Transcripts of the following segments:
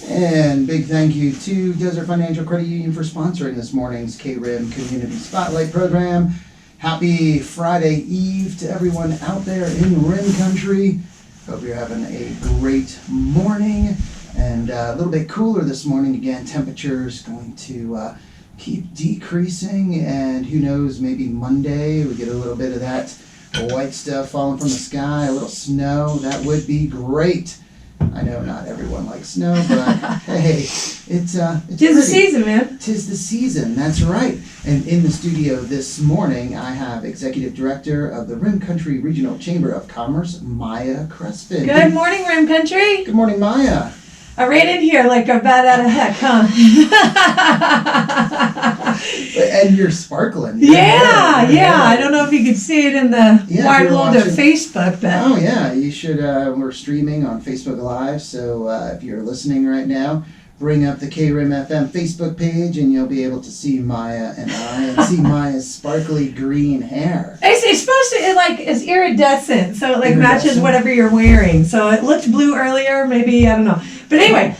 And big thank you to Desert Financial Credit Union for sponsoring this morning's KRIM Community Spotlight program. Happy Friday Eve to everyone out there in RIM country. Hope you're having a great morning, and a little bit cooler this morning. Again, temperatures going to keep decreasing, and who knows, maybe Monday we get a little bit of that white stuff falling from the sky, a little snow. That would be great. I know not everyone likes snow, but hey, it's Tis the season, man. Tis the season, that's right. And in the studio this morning, I have Executive Director of the RIM Country Regional Chamber of Commerce, Maia Crespin. Good morning, RIM Country. Good morning, Maia. I ran in here like a bat out of heck, huh? And you're sparkling. Yeah. I don't know if you could see it in the wide world of Facebook, but oh yeah, you should. We're streaming on Facebook Live, so if you're listening right now, bring up the KRIM FM Facebook page, and you'll be able to see Maia and see Maia's sparkly green hair. It's supposed to, it's iridescent, so it matches whatever you're wearing. So it looked blue earlier, maybe, I don't know. But anyway,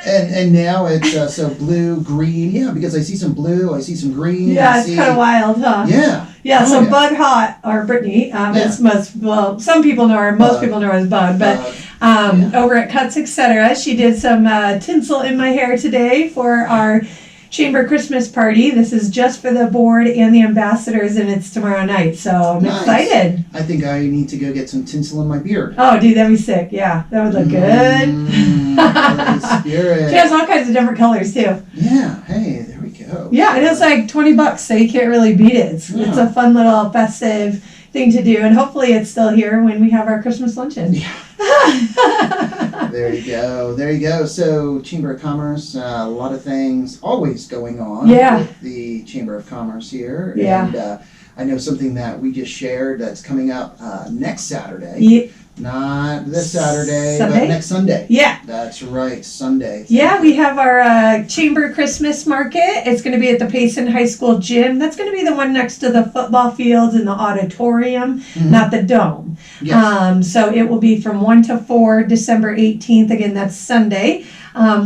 and now it's so blue, green, yeah, because I see some blue, I see some green. Yeah, it's kind of wild, huh? Yeah. Yeah, so Bud Hot, or Brittany, some people know her, most people know her as Bud, but over at Cuts, Etc., she did some tinsel in my hair today for our Chamber Christmas party. This is just for the board and the ambassadors, and it's tomorrow night, so I'm excited. I think I need to go get some tinsel in my beard. Oh, dude, that'd be sick. Yeah, that would look good. Spirit. She has all kinds of different colors, too. Yeah, hey, there we go. Yeah, and it's like $20, so you can't really beat it. It's a fun little festive thing to do, and hopefully it's still here when we have our Christmas luncheon. Yeah. There you go. So, Chamber of Commerce, a lot of things always going on with the Chamber of Commerce here. Yeah. And I know something that we just shared that's coming up next Saturday. Yeah. Not this Saturday, but next Sunday. Yeah. That's right, Sunday. Yeah, we have our Chamber Christmas Market. It's going to be at the Payson High School gym. That's going to be the one next to the football fields and the auditorium, not the dome. Yes. So it will be from 1 to 4, December 18th. Again, that's Sunday.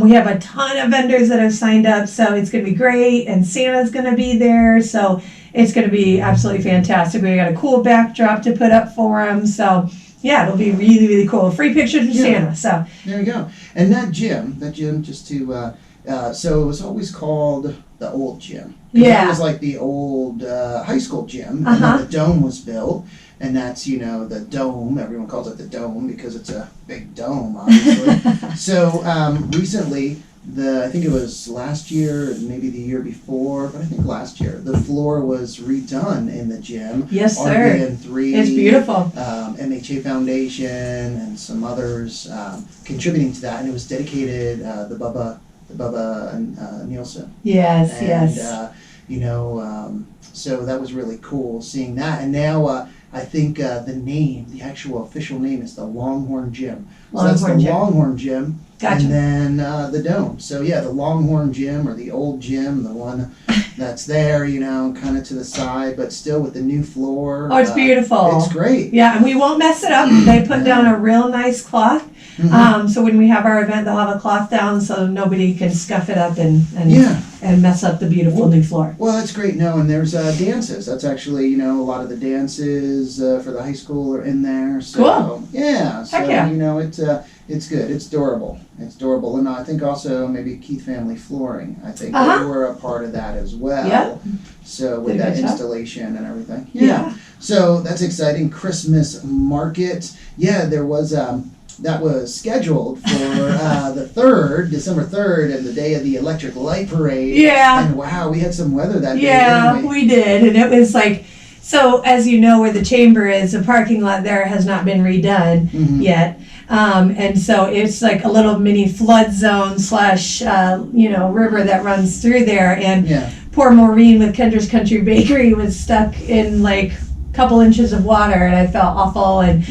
We have a ton of vendors that have signed up, so it's going to be great, and Santa's going to be there, so it's going to be absolutely fantastic. We got a cool backdrop to put up for them, so yeah, it'll be really, really cool. Free pictures of Santa, so. There you go. And that gym, just to, so it was always called the old gym. Yeah. It was like the old high school gym, and then the dome was built, and that's, the dome. Everyone calls it the dome because it's a big dome, obviously. So recently, I think it was last year, maybe the year before, but I think last year, the floor was redone in the gym. Yes, sir. RBN3, it's beautiful. MHA Foundation and some others contributing to that, and it was dedicated the Bubba and Nielsen. Yes, and so that was really cool seeing that, and now I think the actual official name is the Longhorn Gym. So that's the Longhorn Gym. Gotcha. And then the dome. So yeah, the Longhorn Gym, or the old gym, the one that's there, kind of to the side, but still with the new floor. Oh, it's beautiful. It's great. Yeah, and we won't mess it up. They put down a real nice cloth. So when we have our event, they'll have a cloth down so nobody can scuff it up and mess up the beautiful new floor. Well, that's great. No, and there's dances. That's actually, a lot of the dances for the high school are in there. So, cool. Yeah. Heck yeah. It's good. It's durable. And I think also maybe Keith Family Flooring. I think they were a part of that as well. Yeah. So with that installation and everything. Yeah. So that's exciting. Christmas market. Yeah, there was that was scheduled for the 3rd, December 3rd, and the day of the electric light parade. Yeah. And wow, we had some weather that day. Yeah, we did. And it was like, so as you know, where the chamber is, the parking lot there has not been redone yet. And so it's like a little mini flood zone / river that runs through there. And poor Maureen with Kendra's Country Bakery was stuck in like a couple inches of water, and I felt awful. And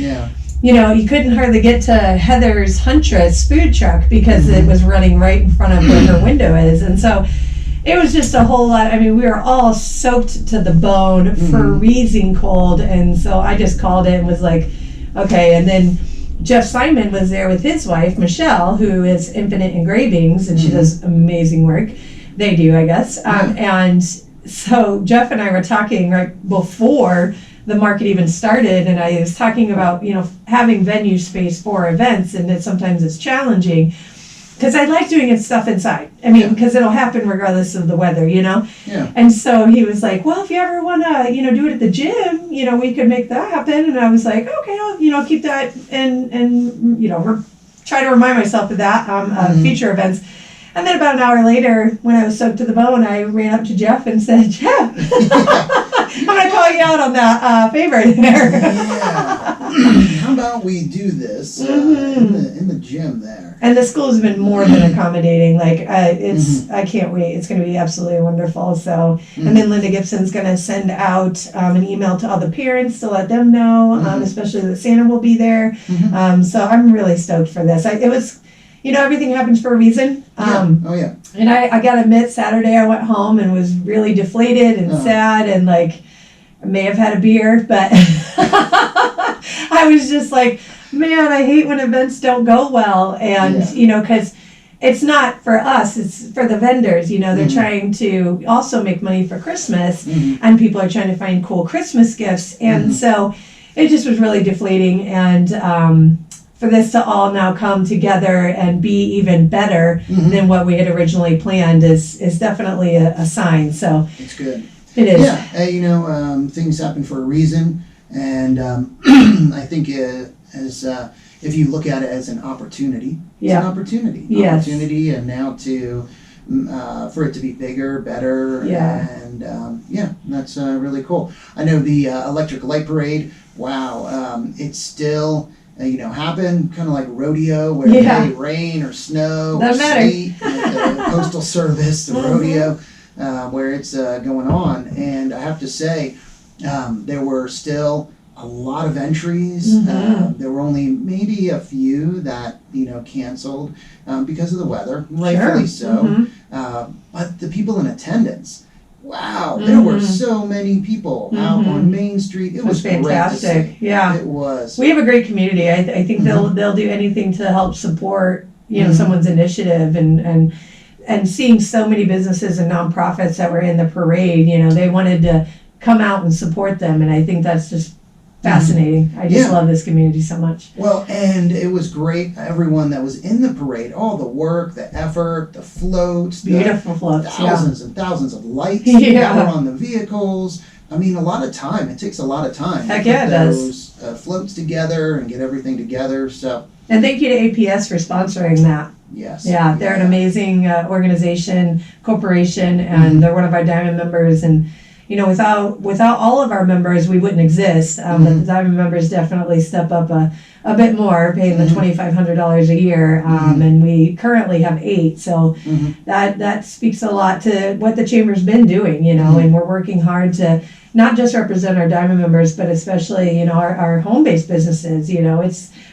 you couldn't hardly get to Heather's Huntress food truck because it was running right in front of where her window is. And so it was just a whole lot. I mean, we were all soaked to the bone, freezing cold. And so I just called it and was like, okay. And then Jeff Simon was there with his wife, Michelle, who is Infinite Engravings, and she does amazing work. They do, I guess. And so Jeff and I were talking right before the market even started, and I was talking about, having venue space for events, and that sometimes it's challenging. Because I like doing stuff inside. I mean, because it'll happen regardless of the weather, Yeah. And so he was like, well, if you ever want to, do it at the gym, we could make that happen. And I was like, okay, I'll keep that and try to remind myself of that future events. And then about an hour later, when I was soaked to the bone, I ran up to Jeff and said, Jeff, I'm going to call you out on that favor there. How about we do this in the gym there? And the school's been more than accommodating. I can't wait. It's going to be absolutely wonderful. So, and then Linda Gibson's going to send out an email to all the parents to let them know, especially that Santa will be there. So I'm really stoked for this. It was, everything happens for a reason. And I got to admit, Saturday I went home and was really deflated and sad, and I may have had a beer, but I was just like, man, I hate when events don't go well. And, because it's not for us, it's for the vendors. They're trying to also make money for Christmas, and people are trying to find cool Christmas gifts. And so it just was really deflating. And for this to all now come together and be even better than what we had originally planned is definitely a sign. So it's good. It is. Yeah, things happen for a reason, and I think if you look at it as an opportunity, it's an opportunity. Yes. Opportunity, and now for it to be bigger, better, and that's really cool. I know the electric light parade. Wow, it's still. Happen kind of like rodeo where hey, rain or snow or sleet, the Postal Service, the rodeo, where it's going on. And I have to say, there were still a lot of entries. There were only maybe a few that, canceled because of the weather, rightfully so. But the people in attendance, wow, there were so many people out on Main Street. It was fantastic. Great to see. Yeah, it was. We have a great community. I think they'll do anything to help support someone's initiative, and seeing so many businesses and nonprofits that were in the parade. They wanted to come out and support them, and I think that's just fascinating. I just love this community so much. Well, and it was great. Everyone that was in the parade, all the work, the effort, the floats, beautiful floats, thousands and thousands of lights that were on the vehicles. I mean, a lot of time. It takes a lot of time to get those floats together and get everything together. So, and thank you to APS for sponsoring that. Yes. Yeah, they're an amazing organization, corporation, and they're one of our Diamond members. And without all of our members, we wouldn't exist. But the Diamond members definitely step up a bit more, paying the $2,500 a year, and we currently have 8. So that speaks a lot to what the Chamber's been doing, and we're working hard to not just represent our Diamond members, but especially, our home-based businesses.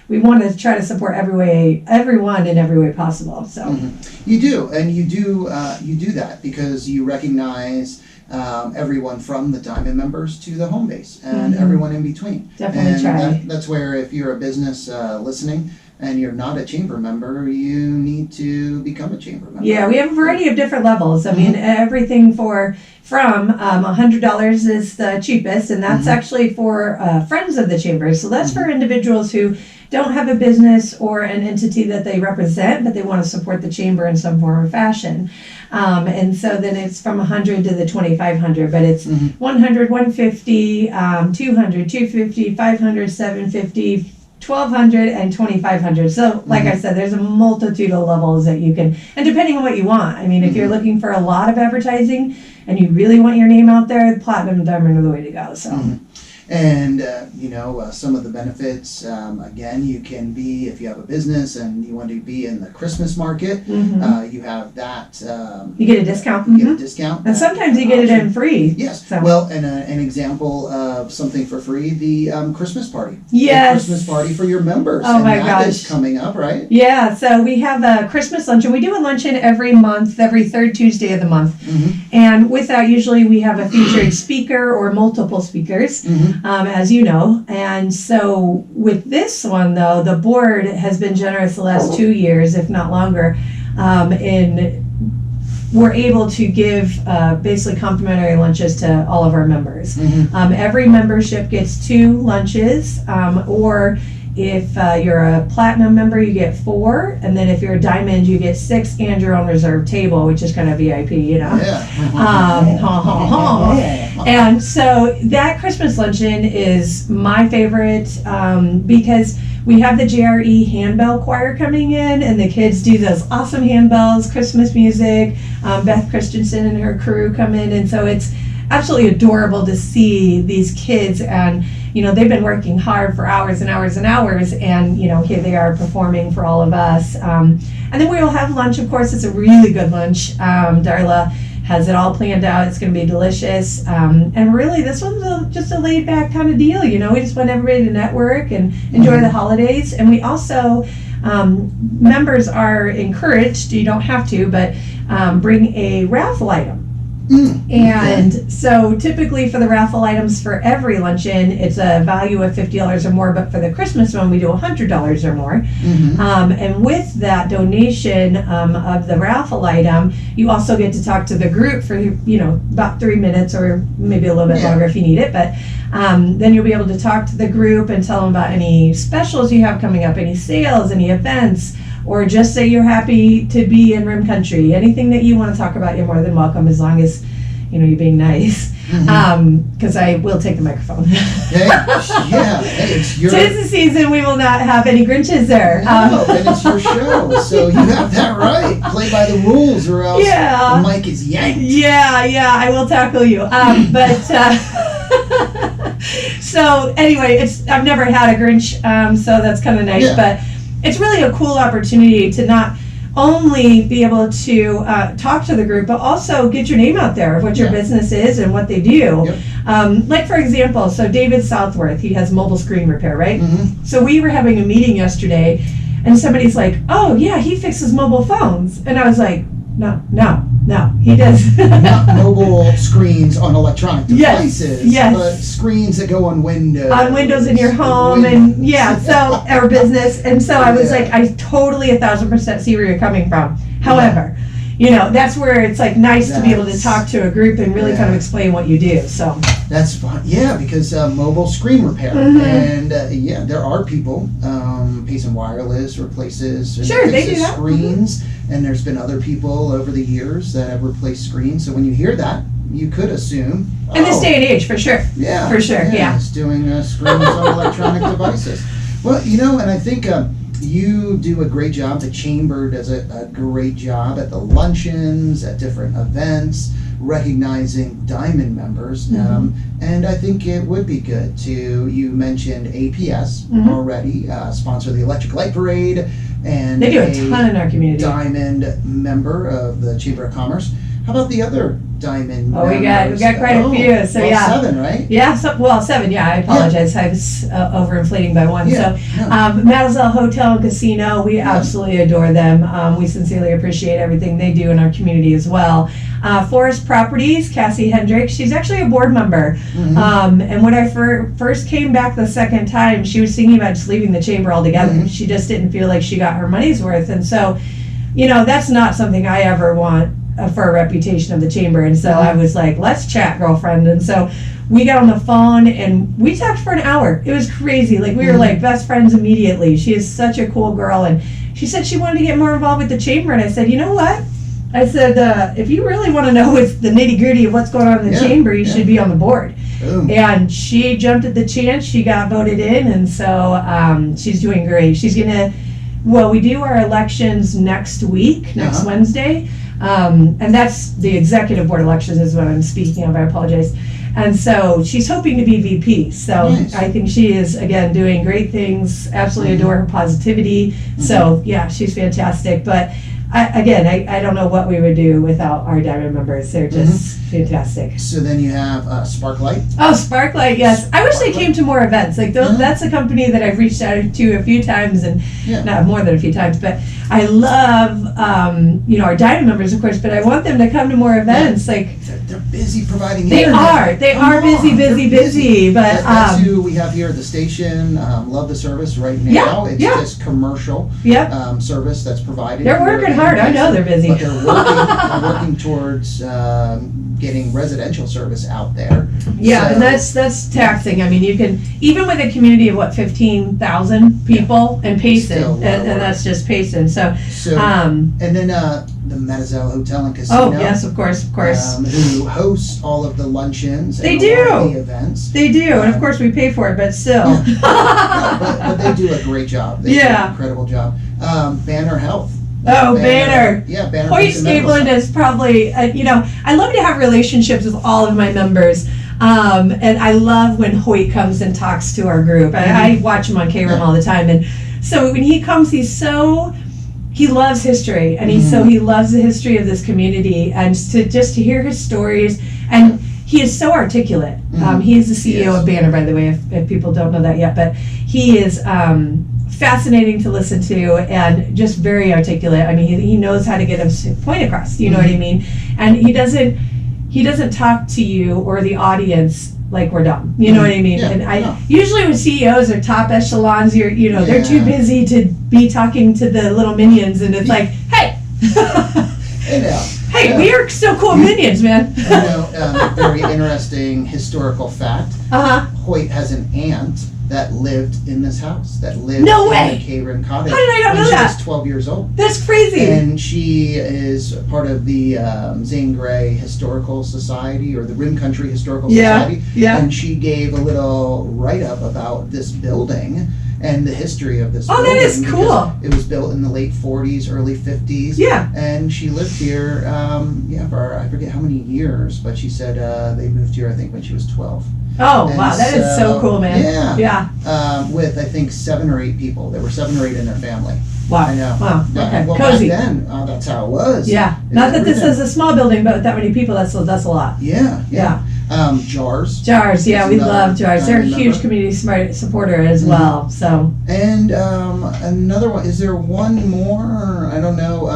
We want to try to support everyone in every way possible. So you do, and you do that because you recognize everyone from the Diamond members to the home base and everyone in between. Definitely try. That's where if you're a business listening and you're not a chamber member, you need to become a chamber member. Yeah, we have a variety of different levels. I mean, everything from $100 is the cheapest, and that's actually for friends of the chamber. So that's for individuals who don't have a business or an entity that they represent, but they want to support the chamber in some form or fashion. And so then it's from 100 to the 2,500, but it's 100, 150, 200, 250, 500, 750, 1,200, and 2,500. So like I said, there's a multitude of levels that you can, and depending on what you want. I mean, if you're looking for a lot of advertising and you really want your name out there, platinum and diamond are the way to go. So. And, some of the benefits, again, you can be, if you have a business and you want to be in the Christmas market, you have that. You get a discount. You get a discount. And sometimes you get it in free. Yes. So. Well, and an example of something for free, the Christmas party. Yes. The Christmas party for your members. Oh, my gosh. That is coming up, right? Yeah. So we have a Christmas luncheon. We do a luncheon every month, every third Tuesday of the month. And with that, usually we have a featured speaker or multiple speakers. as you know. And so with this one, though, the board has been generous the last 2 years, if not longer, in we're able to give basically complimentary lunches to all of our members. Every membership gets 2 lunches, or if you're a platinum member, you get 4, and then if you're a diamond, you get 6 and your own reserved table, which is kind of VIP, you know. And so that Christmas luncheon is my favorite because we have the JRE handbell choir coming in, and the kids do those awesome handbells, Christmas music. Beth Christensen and her crew come in, and so it's absolutely adorable to see these kids. And you know, they've been working hard for hours and hours and hours, and you know, here they are performing for all of us. And then we will have lunch. Of course, it's a really good lunch. Darla has it all planned out. It's going to be delicious. And really, this one's just a laid back kind of deal. You know, we just want everybody to network and enjoy the holidays. And we also, members are encouraged, you don't have to, but bring a raffle item. And so typically for the raffle items for every luncheon, it's a value of $50 or more, but for the Christmas one, we do $100 or more. And with that donation of the raffle item, you also get to talk to the group for, you know, about 3 minutes or maybe a little bit longer if you need it. But then you'll be able to talk to the group and tell them about any specials you have coming up, any sales, any events, or just say you're happy to be in Rim Country. Anything that you want to talk about, you're more than welcome, as long as, you know, you're being nice. Because I will take the microphone. Hey, it's your... Tis the season, we will not have any Grinches there. No, and it's your show, so you have that right. Play by the rules, or else the mic is yanked. Yeah, I will tackle you. So anyway, I've never had a Grinch, so that's kind of nice. But it's really a cool opportunity to not only be able to talk to the group, but also get your name out there of what your business is and what they do. Like for example, so David Southworth, he has mobile screen repair, right? So we were having a meeting yesterday, and somebody's like, oh yeah, he fixes mobile phones. And I was like, no, he does. Not mobile screens on electronic devices, yes. but screens that go on Windows. On Windows in your home, and so our business. And so I was like, I totally 1,000% see where you're coming from. However, you know, that's where it's like nice to be able to talk to a group and really kind of explain what you do. So that's fun, because mobile screen repair, and there are people, Pace and Wireless replaces they do that. Screens, and there's been other people over the years that have replaced screens. So when you hear that, you could assume in this day and age, for sure, it's doing screens on electronic devices. Well, you know, and I think you do a great job. The Chamber does a great job at the luncheons, at different events, recognizing Diamond members. And I think it would be good to, you mentioned APS already, sponsor the Electric Light Parade, and they do a ton in our community. Diamond member of the Chamber of Commerce. How about the other Diamond members? We got quite a few. So 7, right? Yeah, 7. Yeah, I apologize. I was overinflating by 1. Mademoiselle Hotel and Casino, we absolutely adore them. We sincerely appreciate everything they do in our community as well. Forest Properties, Cassie Hendricks, she's actually a board member. And when I first came back the second time, she was thinking about just leaving the chamber altogether. She just didn't feel like she got her money's worth. And so, you know, that's not something I ever want for a reputation of the chamber. And so I was like, let's chat, girlfriend. And so we got on the phone and we talked for an hour. It was crazy. Like, we were like best friends immediately. She is such a cool girl. And she said she wanted to get more involved with the chamber. And I said, you know what? I said, if you really want to know what's the nitty gritty of what's going on in the chamber, you should be on the board. And she jumped at the chance. She got voted in. And so she's doing great. She's going to, we do our elections next week, next Wednesday. And that's the executive board elections is what I'm speaking of. I apologize. And so she's hoping to be VP. So I think she is, again, doing great things. Absolutely adore her positivity. So yeah, she's fantastic. But I don't know what we would do without our diamond members. They're just fantastic. So then you have Sparklight. Oh, Sparklight, yes. I wish they came to more events. Like that's a company that I've reached out to a few times, and not more than a few times. But I love, our diamond members, of course. But I want them to come to more events. Like they're busy providing. They are busy. But that's who we have here at the station. Love the service right now. It's just commercial service that's provided. They're working hard. I know they're busy. But they're working towards getting residential service out there. Yeah, so, and that's taxing. I mean, you can, even with a community of 15,000 people in Payson, and that's just Payson. So and then the Metazel Hotel and Casino. Oh yes, of course. Who hosts all of the luncheons? They and do. All of the events. They do, and of course we pay for it, but still. But they do a great job. They do an incredible job. Banner Health. Oh, Banner. Yeah, Banner. Hoyt Gableland is probably, I love to have relationships with all of my members. And I love when Hoyt comes and talks to our group. I watch him on KRIM all the time. And so when he comes, he loves history. And he loves the history of this community. And to hear his stories. And he is so articulate. He is the CEO of Banner, by the way, if people don't know that yet. But he is fascinating to listen to and just very articulate. I mean, he knows how to get his point across. You know what I mean? And he doesn't talk to you or the audience like we're dumb. You know what I mean? And usually when CEOs are top echelons, they're too busy to be talking to the little minions, and it's like, hey. Hey, we are still cool minions, man. Very interesting historical fact. Hoyt has an aunt that lived in this house, that lived in the KRIM cottage. How did I not know that? She was 12 years old. That's crazy. And she is part of the Zane Grey Historical Society, or the Rim Country Historical Society. Yeah. And she gave a little write-up about this building and the history of this building. Oh, that is cool. It was built in the late 40s, early 50s. Yeah. And she lived here, for I forget how many years, but she said they moved here, I think, when she was 12. Oh, wow, that is so cool, man. Yeah. With, I think, 7 or 8 people. There were 7 or 8 in their family. Wow. I know. Wow. Okay. Well, Cozy. back then, that's how it was. Yeah. Not that this is a small building, but with that many people, that's a lot. Yeah. Jars. Jars, we love Jars. They're a huge community supporter as well. So. And another one. Is there one more? I don't know.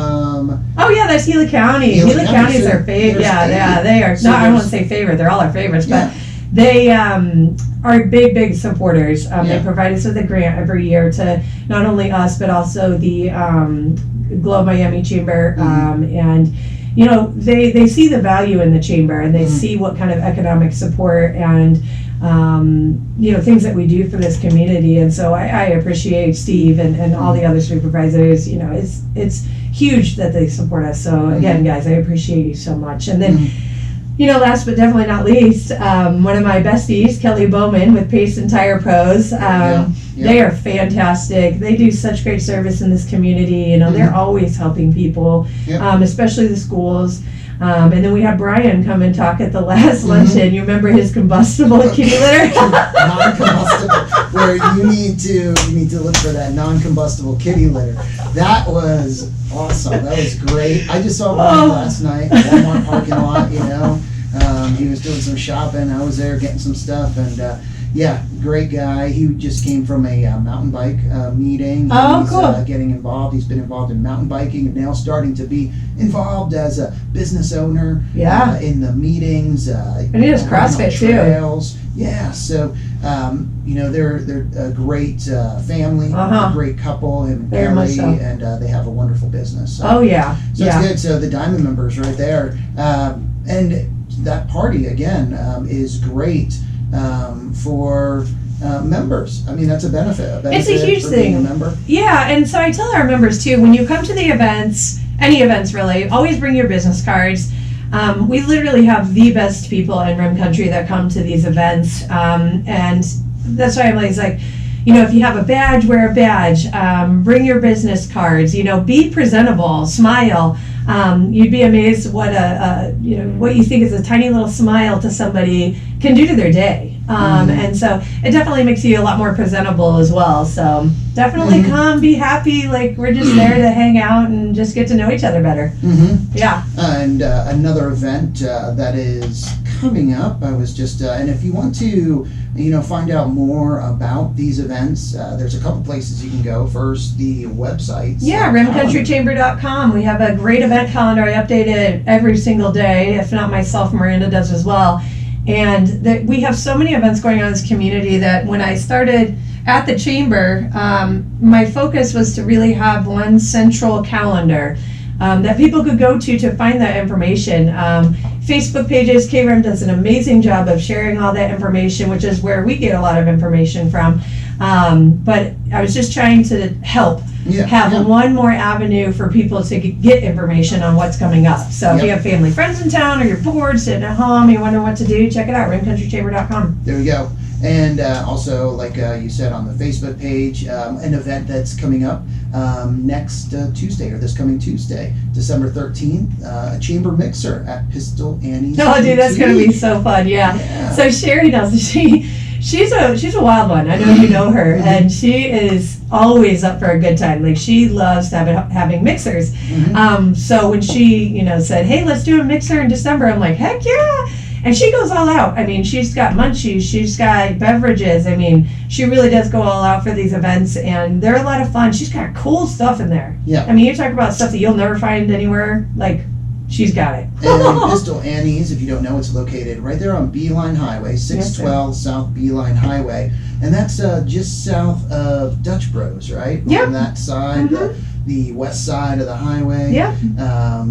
Oh yeah, that's Gila County. Gila County is our favorite. Yeah, they are. I don't want to say favorite. They're all our favorites, but. They are big supporters. They provide us with a grant every year to not only us, but also the Globe Miami Chamber. And, they see the value in the chamber, and they see what kind of economic support and, things that we do for this community. And so I appreciate Steve and all the other supervisors. It's huge that they support us. So again, guys, I appreciate you so much. And then, last but definitely not least, one of my besties, Kelly Bowman with Payson Tire Pros. They are fantastic. They do such great service in this community. They're always helping people, especially the schools. And then we had Brian come and talk at the last luncheon. You remember his combustible kitty litter? Non-combustible, where you need to look for that non-combustible kitty litter. That was awesome. That was great. I just saw Brian last night at Walmart parking lot. He was doing some shopping. I was there getting some stuff, and great guy. He just came from a mountain bike meeting. He's cool. Getting involved. He's been involved in mountain biking, and now starting to be involved as a business owner. In the meetings. And he does CrossFit trails. So they're a great family, a great couple, him and Kelly, and they have a wonderful business. So. So it's good. So the Diamond members right there, and that party again is great for members. I mean, that's a benefit. It's a huge thing. Being a member. Yeah, and so I tell our members too, when you come to the events, any events really, always bring your business cards. We literally have the best people in Rim Country that come to these events, and that's why I'm always like, if you have a badge, wear a badge. Bring your business cards. Be presentable. Smile. You'd be amazed what what you think is a tiny little smile to somebody can do to their day. And so it definitely makes you a lot more presentable as well. So definitely come, be happy. Like, we're just there to hang out and just get to know each other better. Yeah. And another event that is coming up, I was just, and if you want to, find out more about these events, there's a couple places you can go. First, the website. Yeah, rimcountrychamber.com. We have a great event calendar. I update it every single day. If not myself, Miranda does as well. And we have so many events going on in this community that when I started at the chamber, my focus was to really have one central calendar that people could go to find that information. Facebook pages, KRIM does an amazing job of sharing all that information, which is where we get a lot of information from. But I was just trying to help have one more avenue for people to get information on what's coming up. So if you have family, friends in town, or you're bored, sitting at home, you wonder what to do, check it out, rimcountrychamber.com. There we go. And also, like you said on the Facebook page, an event that's coming up next Tuesday, or this coming Tuesday, December 13th, a chamber mixer at Pistol Annie's. Oh, dude, that's going to be so fun, yeah. So Sherry knows, she's a wild one. I know you know her, and she is always up for a good time. Like, she loves having mixers. So when she, said, hey, let's do a mixer in December, I'm like, heck yeah. And she goes all out. I mean, she's got munchies, she's got beverages. I mean, she really does go all out for these events, and they're a lot of fun. She's got cool stuff in there. Yeah. I mean, you talk about stuff that you'll never find anywhere, like, she's got it. And Pistol Annie's, if you don't know, it's located right there on Beeline Highway, 612 South Beeline Highway. And that's just south of Dutch Bros, right? Yep. On that side, the west side of the highway. Yep.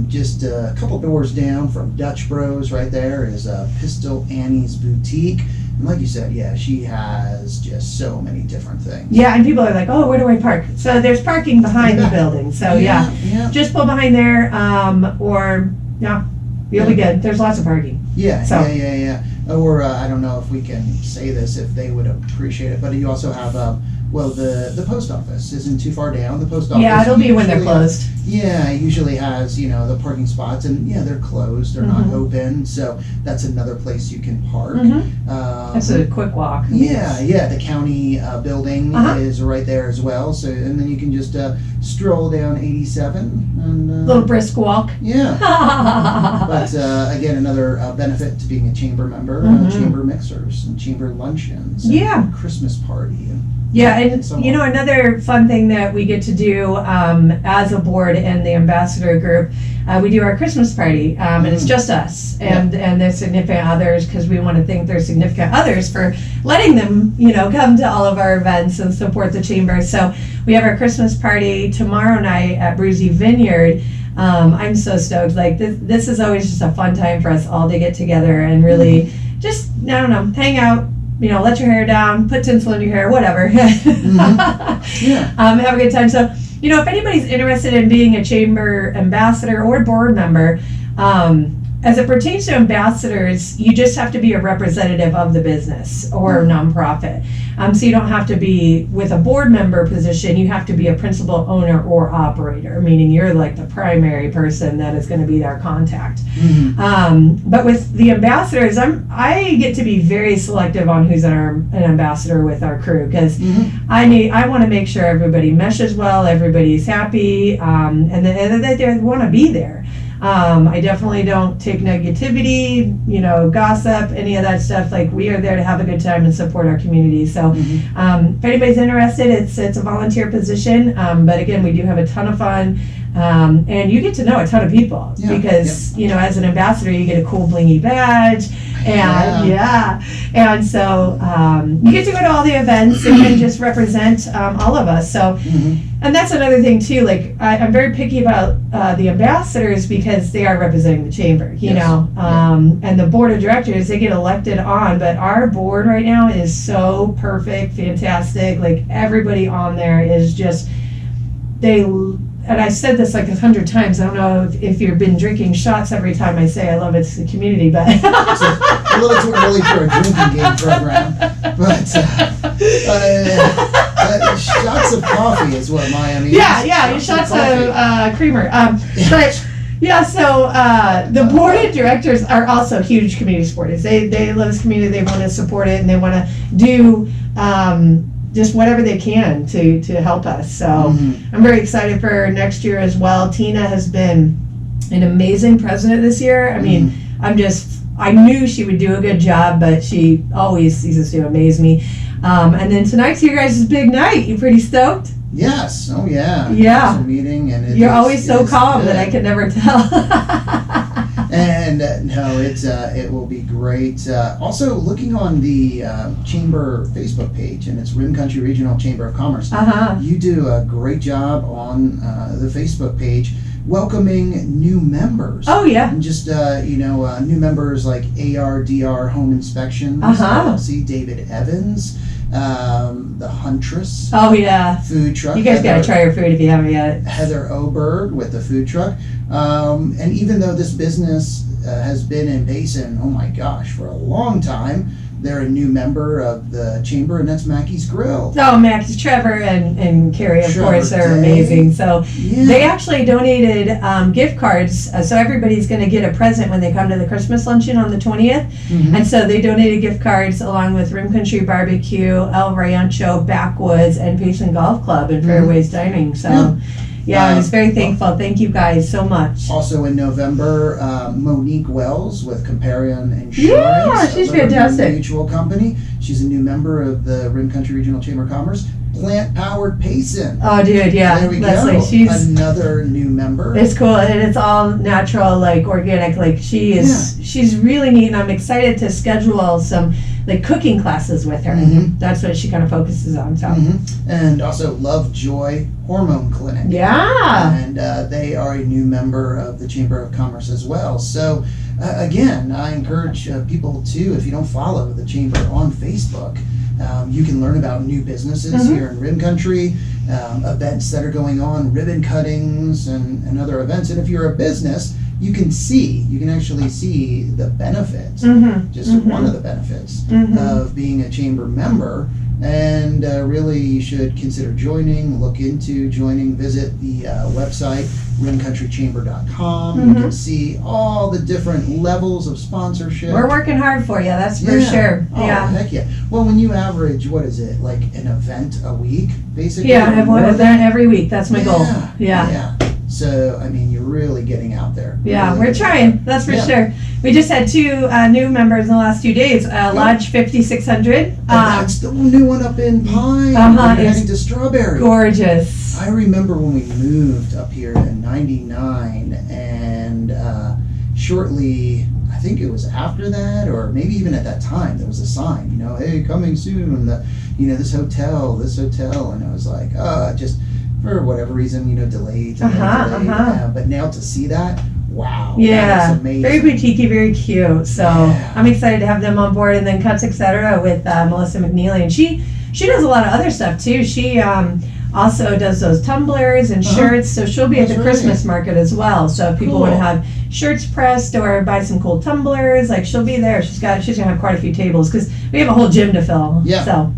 Just a couple doors down from Dutch Bros right there is Pistol Annie's Boutique. And like you said, she has just so many different things. Yeah, and people are like, oh, where do I park? So there's parking behind the building. So just pull behind there, you'll be good. There's lots of parking. Yeah. Or I don't know if we can say this, if they would appreciate it, but you also have the post office isn't too far down. The post office. Yeah, it'll be when they're closed. Yeah, it usually has, the parking spots, and they're closed. They're not open, so that's another place you can park. That's a quick walk. The county building is right there as well. So, and then you can just stroll down 87 and little brisk walk. Yeah. But again, another benefit to being a chamber member, chamber mixers and chamber luncheons. And Christmas party. And so another fun thing that we get to do as a board and the ambassador group, we do our Christmas party, and it's just us and their significant others, because we want to thank their significant others for letting them, come to all of our events and support the chamber. So we have our Christmas party tomorrow night at Bruzy Vineyard. I'm so stoked. Like, this is always just a fun time for us all to get together and really just, hang out. Let your hair down, put tinsel in your hair, whatever. Have a good time. So, if anybody's interested in being a chamber ambassador or board member, as it pertains to ambassadors, you just have to be a representative of the business or nonprofit. So you don't have to be with a board member position. You have to be a principal owner or operator, meaning you're like the primary person that is going to be their contact. But with the ambassadors, I get to be very selective on who's an ambassador with our crew, because I want to make sure everybody meshes well, everybody's happy, and that they want to be there. I definitely don't take negativity, gossip, any of that stuff. Like, we are there to have a good time and support our community. So if anybody's interested, it's a volunteer position. But again, we do have a ton of fun. And you get to know a ton of people because, as an ambassador, you get a cool blingy badge. And so you get to go to all the events and just represent all of us. So, and that's another thing too. Like, I'm very picky about the ambassadors because they are representing the chamber, and the board of directors, they get elected on, but our board right now is so perfect, fantastic. Like, everybody on there is just, and I said this like 100 times. I don't know if you've been drinking shots every time I say I love it's the community, but it's a little too early for a drinking game program. But shots of coffee is what Maya means. Shots of creamer. So the board of directors are also huge community supporters. They love this community. They want to support it, and they want to do just whatever they can to help us. So I'm very excited for next year as well. Tina has been an amazing president this year. I mean, I knew she would do a good job, but she always seems to amaze me. And then tonight's your guys' big night. You pretty stoked? Yes. Oh yeah. Yeah. Council meeting, and you're always so calm that I could never tell. And no, it will be great. Also, looking on the Chamber Facebook page, and it's Rim Country Regional Chamber of Commerce. You do a great job on the Facebook page welcoming new members. Oh yeah. And just new members like ARDR Home Inspections, LLC, David Evans, the Huntress. Oh yeah. Food truck. You guys gotta try her food if you haven't yet. Heather Oberg with the food truck. And even though this business has been in Basin, oh my gosh, for a long time, they're a new member of the chamber, and that's Mackey's Grill. Oh, Mackey's, Trevor and Carrie, of Trevor course, are Day. amazing. So Yeah. they actually donated gift cards. So everybody's going to get a present when they come to the Christmas luncheon on the 20th. And so they donated gift cards along with Rim Country Barbecue, El Rancho, Backwoods, and Payson Golf Club and Fairways Dining. So yeah, I was very thankful. Thank you guys so much. Also in November, Monique Wells with Comparion Insurance. Yeah, she's a Liberty fantastic. Mutual company. She's a new member of the Rim Country Regional Chamber of Commerce. Plant Powered Payson. Oh, dude, yeah. There we Leslie, go. she's Another new member. It's cool, and it's all natural, like organic. Like she's really neat, and I'm excited to schedule some like cooking classes with her. That's what she kind of focuses on. So, and also Love Joy Hormone Clinic. yeah, And they are a new member of the Chamber of Commerce as well. So again, I encourage people to, if you don't follow the Chamber on Facebook, you can learn about new businesses here in Rim Country, events that are going on, ribbon cuttings and other events. And if you're a business, you can actually see the benefits, just one of the benefits of being a chamber member. And really, you should consider look into joining, visit the website, rimcountrychamber.com. You can see all the different levels of sponsorship. we're working hard for you. That's for sure. Oh, Yeah, heck yeah. Well, when you average, what is it, like an event a week, basically? yeah. I have one event every week. That's my goal. Yeah. So, I mean, you're really getting out there. Yeah, Really we're getting trying. out there. That's for sure. We just had 2 new members in the last 2 days. Lodge 5600. And that's the new one up in Pine. We're heading to Strawberry. Gorgeous. I remember when we moved up here in '99, and shortly, I think it was after that, or maybe even at that time, there was a sign, hey, coming soon, this hotel, and I was like, just for whatever reason, delayed. But now to see that, wow, Yeah, that's amazing. very boutiquey, very cute. So I'm excited to have them on board. And then Cuts Etc. with Melissa McNeely, and she does a lot of other stuff too. She also does those tumblers and shirts. So she'll be at the Christmas market as well. So if people want to have shirts pressed or buy some cool tumblers, like she'll be there. She's gonna have quite a few tables because we have a whole gym to fill. Yeah. So.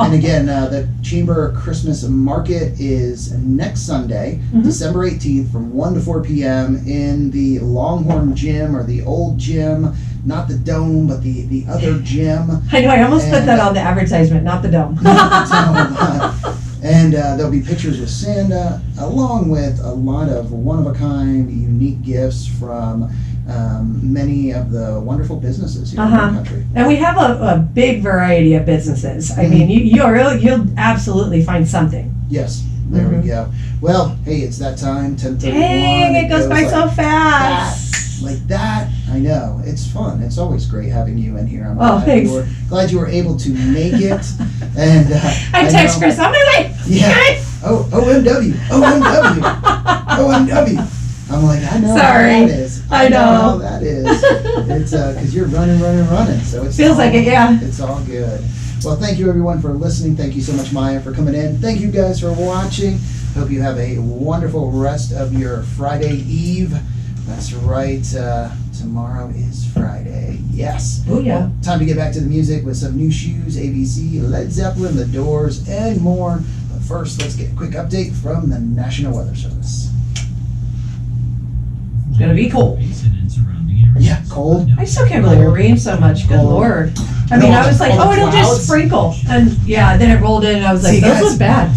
And again, the Chamber Christmas Market is next Sunday, December 18th, from 1 to 4 p.m. in the Longhorn Gym, or the old gym, not the dome, but the other gym. I know. I almost put that on the advertisement, not the dome. And there'll be pictures with Santa, along with a lot of one-of-a-kind, unique gifts from many of the wonderful businesses here in the country. And we have a big variety of businesses. I mean, you'll absolutely find something. Yes, there we go. Well, hey, it's that time, 10:31. Dang, it goes by so fast. Like that, I know. It's fun. It's always great having you in here. I'm thanks. glad you were able to make it. And I text Chris on my way. Yeah. Oh, OMW. I'm like, I know Sorry. how that is. I know how that is. It's because you're running. So it feels like it. Yeah. It's all good. Well, thank you everyone for listening. Thank you so much, Maya, for coming in. Thank you guys for watching. Hope you have a wonderful rest of your Friday Eve. That's right. Tomorrow is Friday. Yes. Oh, yeah. Well, time to get back to the music with some New Shoes, ABC, Led Zeppelin, The Doors, and more. But first, let's get a quick update from the National Weather Service. gonna be cold. Yeah, cold. I still can't believe it rained so much. Good Cold. Lord. I mean, I was like, All the oh, it'll clouds. just sprinkle. And yeah, then it rolled in and I was like, See, those guys, look bad.